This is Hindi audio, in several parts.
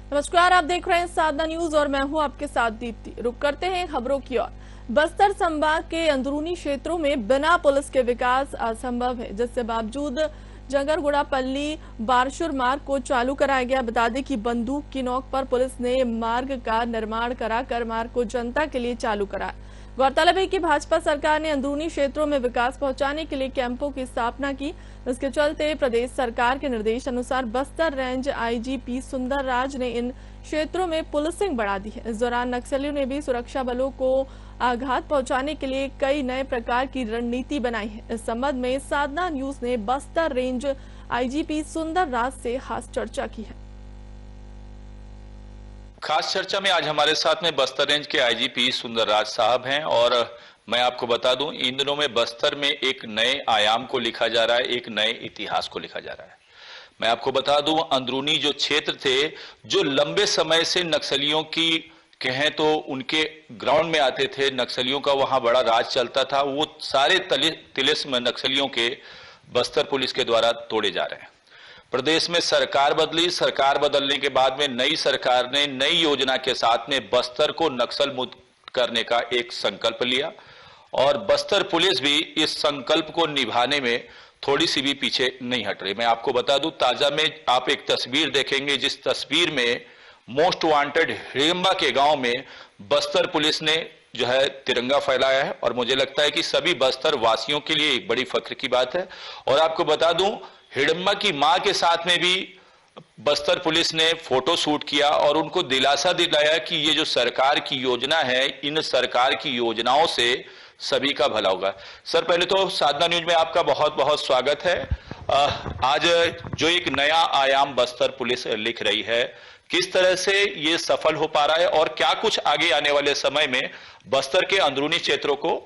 नमस्कार, आप देख रहे हैं साधना न्यूज और मैं हूं आपके साथ दीप्ति। रुक करते हैं खबरों की ओर। बस्तर संभाग के अंदरूनी क्षेत्रों में बिना पुलिस के विकास असंभव है, जिसके बावजूद जंगरगुड़ा पल्ली बारशुर मार्ग को चालू कराया गया। बता दें कि बंदूक की नोक पर पुलिस ने मार्ग का निर्माण कराकर मार्ग को जनता के लिए चालू कराया। गौरतलब है कि भाजपा सरकार ने अंदरूनी क्षेत्रों में विकास पहुंचाने के लिए कैंपों की स्थापना की। इसके चलते प्रदेश सरकार के निर्देश अनुसार बस्तर रेंज आईजीपी सुंदर राज ने इन क्षेत्रों में पुलिसिंग बढ़ा दी है। इस दौरान नक्सलियों ने भी सुरक्षा बलों को आघात पहुंचाने के लिए कई नए प्रकार की रणनीति बनाई है। इस संबंध में साधना न्यूज ने बस्तर रेंज आईजीपी सुंदर राज से खास चर्चा की है। खास चर्चा में आज हमारे साथ में बस्तर रेंज के आईजीपी सुंदर राज साहब हैं और मैं आपको बता दूं, इन दिनों में बस्तर में एक नए आयाम को लिखा जा रहा है, एक नए इतिहास को लिखा जा रहा है। मैं आपको बता दूं, अंदरूनी जो क्षेत्र थे, जो लंबे समय से नक्सलियों की कहें तो उनके ग्राउंड में आते थे, नक्सलियों का वहां बड़ा राज चलता था, वो सारे तिलिस्म नक्सलियों के बस्तर पुलिस के द्वारा तोड़े जा रहे हैं। प्रदेश में सरकार बदली, सरकार बदलने के बाद में नई सरकार ने नई योजना के साथ में बस्तर को नक्सल मुक्त करने का एक संकल्प लिया और बस्तर पुलिस भी इस संकल्प को निभाने में थोड़ी सी भी पीछे नहीं हट रही। मैं आपको बता दूं, ताजा में आप एक तस्वीर देखेंगे, जिस तस्वीर में मोस्ट वांटेड हिडिंबा के गांव में बस्तर पुलिस ने जो है तिरंगा फहराया है और मुझे लगता है कि सभी बस्तर वासियों के लिए एक बड़ी फख्र की बात है। और आपको बता दूं, हिडिंबा की मां के साथ में भी बस्तर पुलिस ने फोटो शूट किया और उनको दिलासा दिलाया कि ये जो सरकार की योजना है, इन सरकार की योजनाओं से सभी का भला होगा। सर, पहले तो साधना न्यूज में आपका बहुत बहुत स्वागत है। आज जो एक नया आयाम बस्तर पुलिस लिख रही है, किस तरह से ये सफल हो पा रहा है और क्या कुछ आगे आने वाले समय में बस्तर के अंदरूनी क्षेत्रों को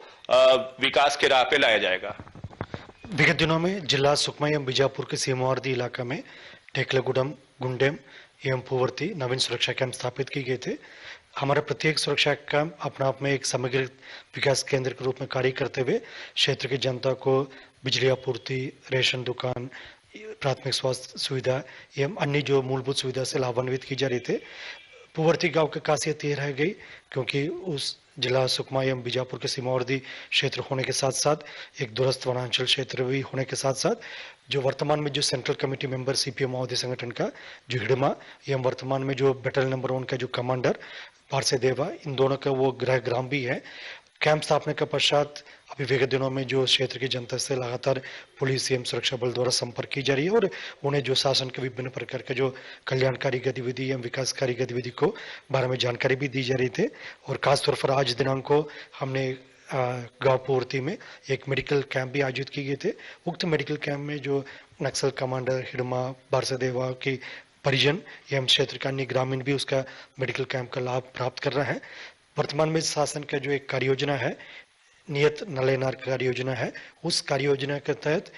विकास के राह पे लाया जाएगा? विगत दिनों में जिला सुकमा एवं बीजापुर के सीमावर्ती इलाका में टेकलगुडम, गुंडेम एवं पुवर्ती नवीन सुरक्षा कैंप स्थापित किए गए थे। हमारा प्रत्येक सुरक्षा कैंप अपना आप में एक समग्र विकास केंद्र के रूप में कार्य करते हुए क्षेत्र की जनता को बिजली आपूर्ति, रेशन दुकान, प्राथमिक स्वास्थ्य सुविधा एवं अन्य जो मूलभूत सुविधा से लाभान्वित की जा रही थे। पुवर्ती गांव की खासियत ये रह गई क्योंकि उस जिला सुकमा एवं बीजापुर के सीमावर्ती क्षेत्र होने के साथ साथ एक दूरस्थ वनांचल क्षेत्र भी होने के साथ साथ जो वर्तमान में जो सेंट्रल कमेटी मेंबर सीपीएम महोदय संगठन का जो हिडिंबा एवं वर्तमान में जो बैटल नंबर 1 का जो कमांडर पारसे देवा, इन दोनों का वो गृह ग्राम भी है। कैंप स्थापना के पश्चात अभी विगत दिनों में जो क्षेत्र की जनता से लगातार पुलिस एवं सुरक्षा बल द्वारा संपर्क की जा रही है और उन्हें जो शासन के विभिन्न प्रकार के जो कल्याणकारी गतिविधि एवं विकासकारी गतिविधि को बारे में जानकारी भी दी जा रही थी। और खासतौर पर आज दिनांक को हमने गांव पुवर्ती में एक मेडिकल कैंप भी आयोजित किए गए थे। उक्त मेडिकल कैंप में जो नक्सल कमांडर हिडिंबा बारसदेवा की परिजन एवं क्षेत्र का अन्य ग्रामीण भी उसका मेडिकल कैंप का लाभ प्राप्त कर रहे हैं। वर्तमान में शासन का जो एक कार्य योजना है, नियत नलेनार कार्य योजना है, उस कार्य योजना के तहत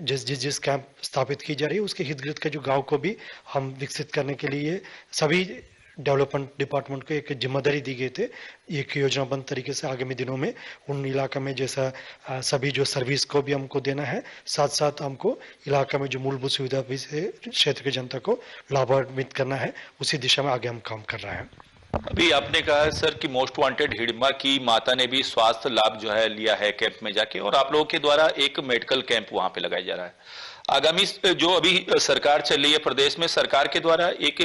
जिस कैंप स्थापित की जा रही है उसके हितग्रस्त का जो गांव को भी हम विकसित करने के लिए सभी डेवलपमेंट डिपार्टमेंट को एक जिम्मेदारी दी गई थे। एक योजनाबद्ध तरीके से आगामी दिनों में उन इलाका में जैसा सभी जो सर्विस को भी हमको देना है, साथ साथ हमको इलाका में जो मूलभूत सुविधा भी से क्षेत्र की जनता को लाभान्वित करना है, उसी दिशा में आगे हम काम कर रहे हैं। अभी आपने कहा है सर कि मोस्ट वांटेड हिडिंबा की माता ने भी स्वास्थ्य लाभ जो है लिया है कैंप में जाके, और आप लोगों के द्वारा एक मेडिकल कैंप वहां पे लगाया जा रहा है। आगामी जो अभी सरकार चल रही है प्रदेश में, सरकार के द्वारा एक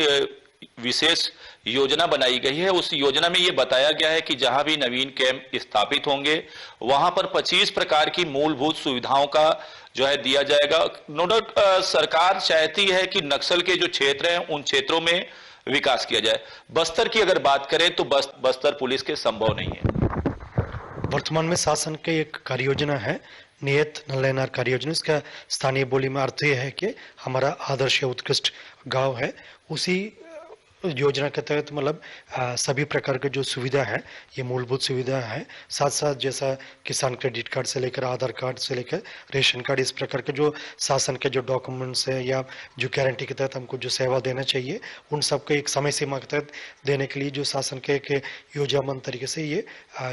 विशेष योजना बनाई गई है। उस योजना में ये बताया गया है कि जहां भी नवीन कैंप स्थापित होंगे वहां पर 25 प्रकार की मूलभूत सुविधाओं का जो है दिया जाएगा। नो डाउट सरकार चाहती है कि नक्सल के जो क्षेत्र हैं उन क्षेत्रों में विकास किया जाए। बस्तर की अगर बात करें तो बस्तर पुलिस के संभव नहीं है। वर्तमान में शासन की एक कार्य योजना है, नियत नलेनार कार्य योजना। इसका स्थानीय बोली में अर्थ यह है कि हमारा आदर्श उत्कृष्ट गांव है। उसी योजना के तहत मतलब सभी प्रकार के जो सुविधा है, ये मूलभूत सुविधा है, साथ साथ जैसा किसान क्रेडिट कार्ड से लेकर आधार कार्ड से लेकर रेशन कार्ड, इस प्रकार के जो शासन के जो डॉक्यूमेंट्स है या जो गारंटी के तहत हमको जो सेवा देना चाहिए, उन सबको एक समय सीमा के तहत देने के लिए जो शासन के एक योजनाबद्ध तरीके से ये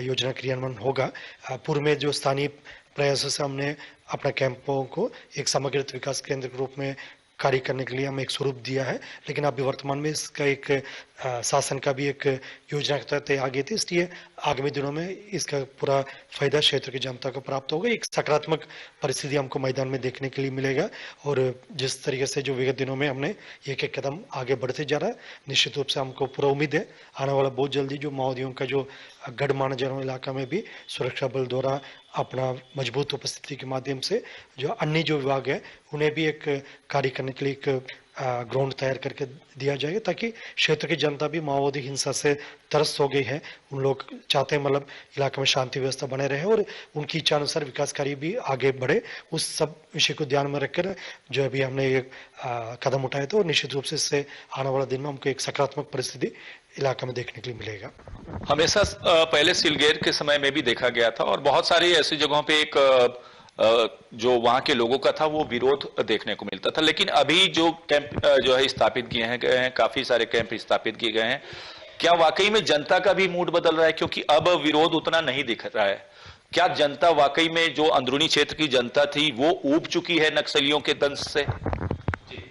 योजना क्रियान्वयन होगा। पूर्व में जो स्थानीय प्रयासों से हमने अपना कैंपों को एक समग्र विकास केंद्र के रूप में कार्य करने के लिए हम एक स्वरूप दिया है, लेकिन अभी वर्तमान में इसका एक शासन का भी एक योजना के तहत आगे थी, इसलिए आगामी दिनों में इसका पूरा फायदा क्षेत्र की जनता को प्राप्त होगा। एक सकारात्मक परिस्थिति हमको मैदान में देखने के लिए मिलेगा और जिस तरीके से जो विगत दिनों में हमने एक एक कदम आगे बढ़ते जा रहा है, निश्चित रूप से हमको पूरा उम्मीद है आने वाला बहुत जल्दी जो माओवादियों का जो गढ़ माना जाने इलाका में भी सुरक्षा बल द्वारा अपना मजबूत उपस्थिति के माध्यम से जो अन्य जो विभाग है उन्हें भी एक कार्य करने के लिए एक ग्राउंड तैयार करके दिया जाएगा, ताकि क्षेत्र की जनता भी माओवादी हिंसा से त्रस्त हो गई है। उन लोग चाहते हैं मतलब इलाके में शांति व्यवस्था बने रहे और उनकी इच्छा अनुसार विकास कार्य भी आगे बढ़े। उस सब विषय को ध्यान में रखकर जो अभी हमने एक कदम उठाए थे और निश्चित रूप से इससे आने वाला दिन में हमको एक सकारात्मक परिस्थिति इलाका में देखने के लिए मिलेगा। हमेशा पहले सिलगेर के समय में भी देखा गया था और बहुत सारी ऐसी जगहों पे एक जो वहां के लोगों का था वो विरोध देखने को मिलता था, लेकिन अभी जो कैंप जो है स्थापित किए हैं, काफी सारे कैंप स्थापित किए गए हैं, क्या वाकई में जनता का भी मूड बदल रहा है? क्योंकि अब विरोध उतना नहीं दिख रहा है। क्या जनता वाकई में जो अंदरूनी क्षेत्र की जनता थी वो ऊब चुकी है नक्सलियों के दंश से?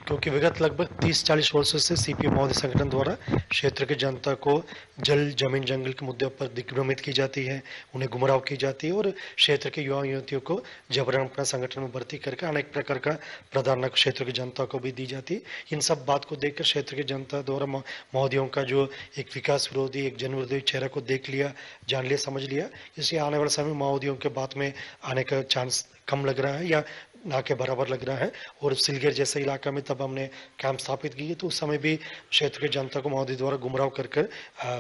क्योंकि विगत लगभग 30-40 वर्षों से सीपीएम माओवादी संगठन द्वारा क्षेत्र की जनता को जल जमीन जंगल के मुद्दे पर दिग्भ्रमित की जाती है, उन्हें गुमराह की जाती है और क्षेत्र के युवा युवतियों को जबरन अपना संगठन में भर्ती करके अनेक प्रकार का प्रावधान क्षेत्र की जनता को भी दी जाती है। इन सब बात को देखकर क्षेत्र की जनता द्वारा माओवादियों का जो एक विकास विरोधी एक जन विरोधी चेहरा को देख लिया, जान लिया, समझ लिया। इसलिए आने वाले समय में माओवादियों के बात में आने का चांस कम लग रहा है या ना के बराबर लग रहा है। और सिलगेर जैसे इलाका में तब हमने कैंप स्थापित किए तो उस समय भी क्षेत्र के जनता को माओवादी द्वारा गुमराह कर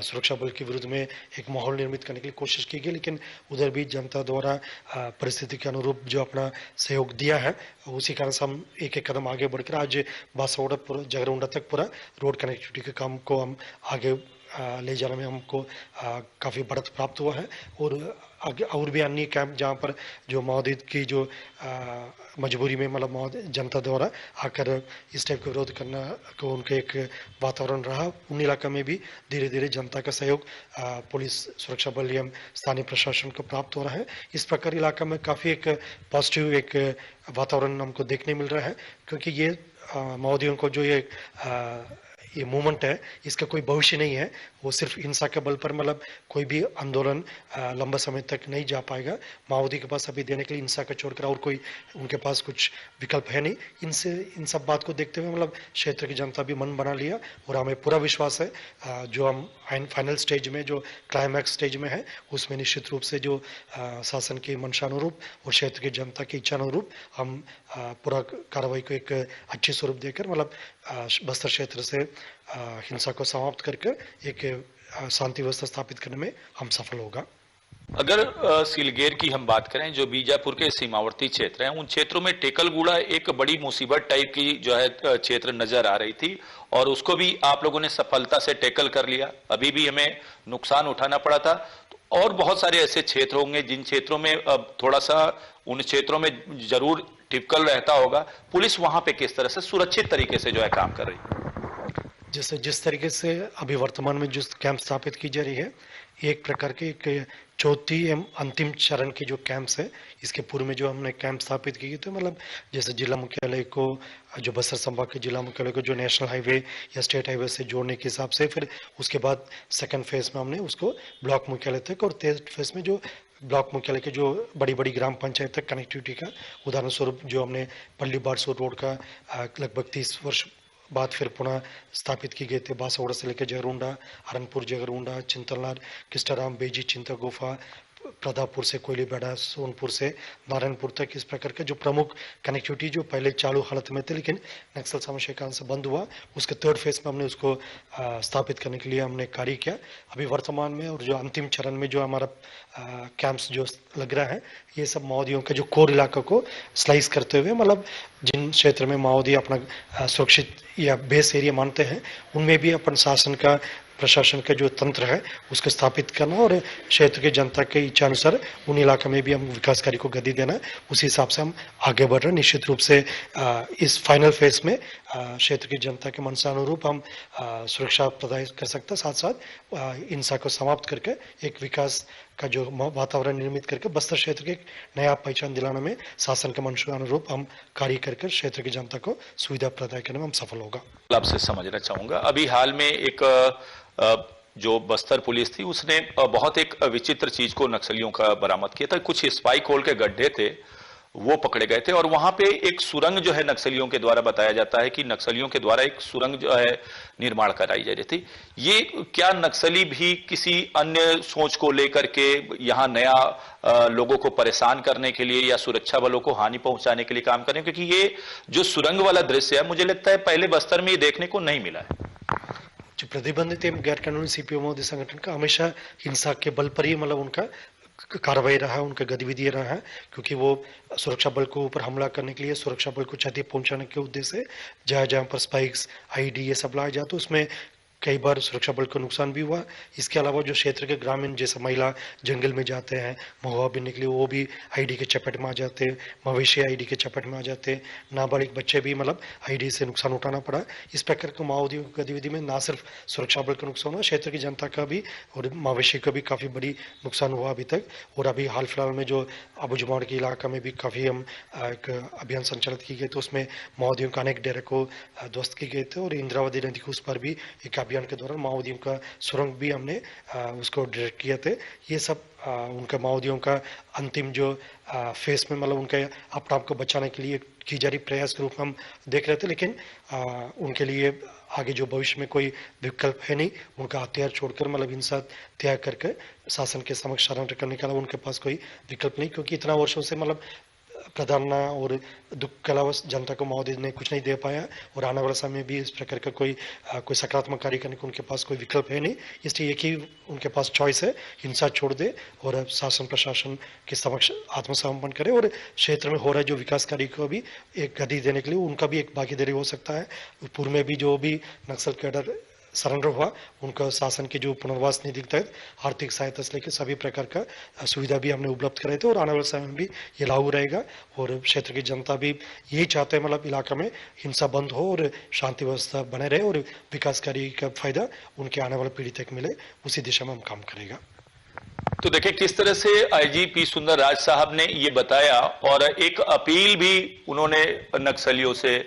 सुरक्षा बल के विरुद्ध में एक माहौल निर्मित करने के लिए कोशिश की गई, लेकिन उधर भी जनता द्वारा परिस्थिति के अनुरूप जो अपना सहयोग दिया है उसी कारण से हम एक एक कदम आगे बढ़कर आज बासावड़ा जगरूंडा तक पूरा रोड कनेक्टिविटी के काम को हम आगे ले जाने में हमको काफ़ी बढ़त प्राप्त हुआ है। और भी अन्य कैंप जहाँ पर जो माओवादी की जो मजबूरी में मतलब जनता द्वारा आकर इस टाइप का विरोध करना को उनके एक वातावरण रहा, उन इलाका में भी धीरे धीरे जनता का सहयोग पुलिस सुरक्षा बल एवं स्थानीय प्रशासन को प्राप्त हो रहा है। इस प्रकार इलाका में काफ़ी एक पॉजिटिव एक वातावरण हमको देखने मिल रहा है, क्योंकि ये माओवादियों को जो ये मूवमेंट है इसका कोई भविष्य नहीं है। वो सिर्फ हिंसा के बल पर मतलब कोई भी आंदोलन लंबा समय तक नहीं जा पाएगा। माओवादी के पास अभी देने के लिए हिंसा का छोड़कर और कोई उनके पास कुछ विकल्प है नहीं। इन सब बात को देखते हुए मतलब क्षेत्र की जनता भी मन बना लिया और हमें पूरा विश्वास है जो हम फाइनल स्टेज में जो क्लाइमैक्स स्टेज में है उसमें निश्चित रूप से जो शासन की मंशानुरूप और क्षेत्र की जनता की इच्छा अनुरूप हम पूरा कार्रवाई को एक अच्छे स्वरूप देकर मतलब बस्तर क्षेत्र से हिंसा को समाप्त करके एक शांति व्यवस्था स्थापित करने में हम सफल होगा। अगर सिलगेर की हम बात करें, जो बीजापुर के सीमावर्ती क्षेत्र हैं, उन क्षेत्रों में टेकलगुड़ा एक बड़ी मुसीबत टाइप की जो है क्षेत्र नजर आ रही थी और उसको भी आप लोगों ने सफलता से टैकल कर लिया। अभी भी हमें नुकसान उठाना पड़ा था और बहुत सारे ऐसे क्षेत्र होंगे जिन क्षेत्रों में अब थोड़ा सा उन क्षेत्रों में जरूर टिपिकल रहता होगा। पुलिस वहां पे किस तरह से सुरक्षित तरीके से जो है काम कर रही है? जैसे जिस तरीके से अभी वर्तमान में जो कैंप स्थापित की जा रही है, एक प्रकार के एक चौथी एवं अंतिम चरण की जो कैंप्स है, इसके पूर्व में जो हमने कैंप स्थापित किए थे मतलब जैसे जिला मुख्यालय को जो बस्तर संभाग के जिला मुख्यालय को जो नेशनल हाईवे या स्टेट हाईवे से जोड़ने के हिसाब से, फिर उसके बाद सेकंड फेज में हमने उसको ब्लॉक मुख्यालय तक और थर्ड फेज में जो ब्लॉक मुख्यालय के जो बड़ी बड़ी ग्राम पंचायत तक कनेक्टिविटी का उदाहरण स्वरूप जो हमने पल्ली बारसूर रोड का लगभग 30 वर्ष बाद फिर पुनः स्थापित की गई थे। बासावड़ा से लेकर जगरूंडा, अरनपुर जगरूंडा, चिंतलनार, किस्टाराम, बेजी, चिंता गुफा, प्रतापपुर से कोयलीबेड़ा, सोनपुर से नारायणपुर तक इस प्रकार के जो प्रमुख कनेक्टिविटी जो पहले चालू हालत में थे लेकिन नक्सल समस्या के कारण से बंद हुआ, उसके थर्ड फेज में हमने उसको स्थापित करने के लिए हमने कार्य किया। अभी वर्तमान में और जो अंतिम चरण में जो हमारा कैंप्स जो लग रहा है, ये सब माओवादियों के जो कोर इलाका को स्लाइस करते हुए मतलब जिन क्षेत्र में माओवादी अपना सुरक्षित या बेस एरिया मानते हैं उनमें भी अपन शासन का प्रशासन का जो तंत्र है उसको स्थापित करना और क्षेत्र के जनता के इच्छा अनुसार उन इलाके में भी हम विकास कार्य को गति देना, उसी हिसाब से हम आगे बढ़ रहे हैं। निश्चित रूप से इस फाइनल फेज में क्षेत्र की जनता के मनसानुरूप हम सुरक्षा प्रदान कर सकते हैं, साथ साथ हिंसा को समाप्त करके एक विकास का जो वातावरण निर्मित करके बस्तर क्षेत्र के एक नया पहचान दिलाने में शासन के मंशा-अनुरूप हम कार्य करके क्षेत्र की जनता को सुविधा प्रदान करने में हम सफल होगा। आपसे समझना चाहूंगा, अभी हाल में एक जो बस्तर पुलिस थी उसने बहुत एक विचित्र चीज को नक्सलियों का बरामद किया था। कुछ स्पाइक होल के गड्ढे थे, वो पकड़े गए थे और वहां पे एक सुरंग जो है नक्सलियों के द्वारा बताया जाता है कि नक्सलियों के द्वारा एक सुरंग जो है निर्माण कराई जा रही थी। ये क्या नक्सली भी किसी अन्य सोच को लेकर के यहाँ नया लोगों को परेशान करने के लिए या सुरक्षा बलों को हानि पहुंचाने के लिए काम कर रहे हैं? क्योंकि ये जो सुरंग वाला दृश्य है मुझे लगता है पहले बस्तर में ये देखने को नहीं मिला है। जो प्रतिबंधित एवं गैर कानूनी सीपीओ मोदी संगठन का हमेशा हिंसा के बल पर ही मतलब उनका कार्रवाई रहा है, उनका गतिविधि रहा है, क्योंकि वो सुरक्षा बल को ऊपर हमला करने के लिए, सुरक्षा बल को क्षति पहुंचाने के उद्देश्य से जहां जहां पर स्पाइक्स आईडी ये सब लाया जाता है उसमें कई बार सुरक्षा बल को नुकसान भी हुआ। इसके अलावा जो क्षेत्र के ग्रामीण जैसे महिला जंगल में जाते हैं महुआ बीनने के लिए वो भी आईडी के चपेट में आ जाते हैं, मवेशी आईडी के चपेट में आ जाते हैं, नाबालिग बच्चे भी मतलब आईडी से नुकसान उठाना पड़ा। इस प्रकार के माओवादी गतिविधि में ना सिर्फ सुरक्षा बल का नुकसान हुआ, क्षेत्र की जनता का भी और मवेशी का भी काफ़ी बड़ी नुकसान हुआ अभी तक। और अभी हाल फिलहाल में जो अबुजुमाड़ के इलाका में भी काफ़ी हम एक अभियान संचालित की गई, तो उसमें माओवादियों का अनेक डेरे को ध्वस्त की गए थे और इंद्रावती नदी के उस पर भी एक अभियान के दौरान माओवादियों का सुरंग भी हमने उसको डायरेक्ट किए थे। ये सब उनका माओवादियों का अंतिम जो फेस में मतलब उनके अपने आप को बचाने के लिए की जा रही प्रयास के रूप में हम देख रहे थे, लेकिन उनके लिए आगे जो भविष्य में कोई विकल्प है नहीं। उनका हथियार छोड़कर मतलब हिंसा त्याग करके शासन के समक्ष सरेंडर करने के अलावा उनके पास कोई विकल्प नहीं, क्योंकि इतना वर्षों से मतलब प्रताड़ना और दुख के अलावा जनता को माओवादी ने कुछ नहीं दे पाया और आने वाले समय में भी इस प्रकार का कोई सकारात्मक कार्य करने को उनके पास कोई विकल्प है नहीं। इसलिए एक ही उनके पास चॉइस है, हिंसा छोड़ दे और शासन प्रशासन के समक्ष आत्मसमर्पण करे और क्षेत्र में हो रहा है जो विकास कार्य को भी एक गति देने के लिए उनका भी एक भागीदारी हो सकता है। पूर्व में भी जो भी नक्सल कैडर सरेंडर हुआ उनका शासन के जो पुनर्वास निधि के तहत आर्थिक सहायता से लेकर सभी प्रकार का सुविधा भी हमने उपलब्ध कराए थे और आने वाले समय में भी ये लागू रहेगा। और क्षेत्र की जनता भी यही चाहते हैं मतलब इलाका में हिंसा बंद हो और शांति व्यवस्था बने रहे और विकास कार्य का फायदा उनके आने वाले पीढ़ी तक मिले, उसी दिशा में हम काम करेगा। तो देखिए किस तरह से आईजीपी सुंदर राज साहब ने ये बताया और एक अपील भी उन्होंने नक्सलियों से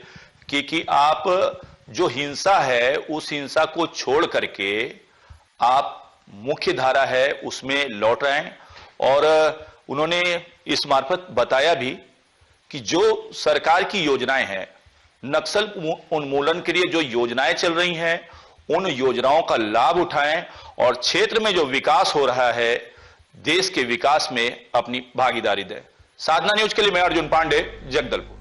की कि आप जो हिंसा है उस हिंसा को छोड़ करके आप मुख्य धारा है उसमें लौट रहे हैं। और उन्होंने इस मार्फत बताया भी कि जो सरकार की योजनाएं हैं, नक्सल उन्मूलन के लिए जो योजनाएं चल रही हैं उन योजनाओं का लाभ उठाएं और क्षेत्र में जो विकास हो रहा है देश के विकास में अपनी भागीदारी दें। साधना न्यूज के लिए मैं अर्जुन पांडे, जगदलपुर।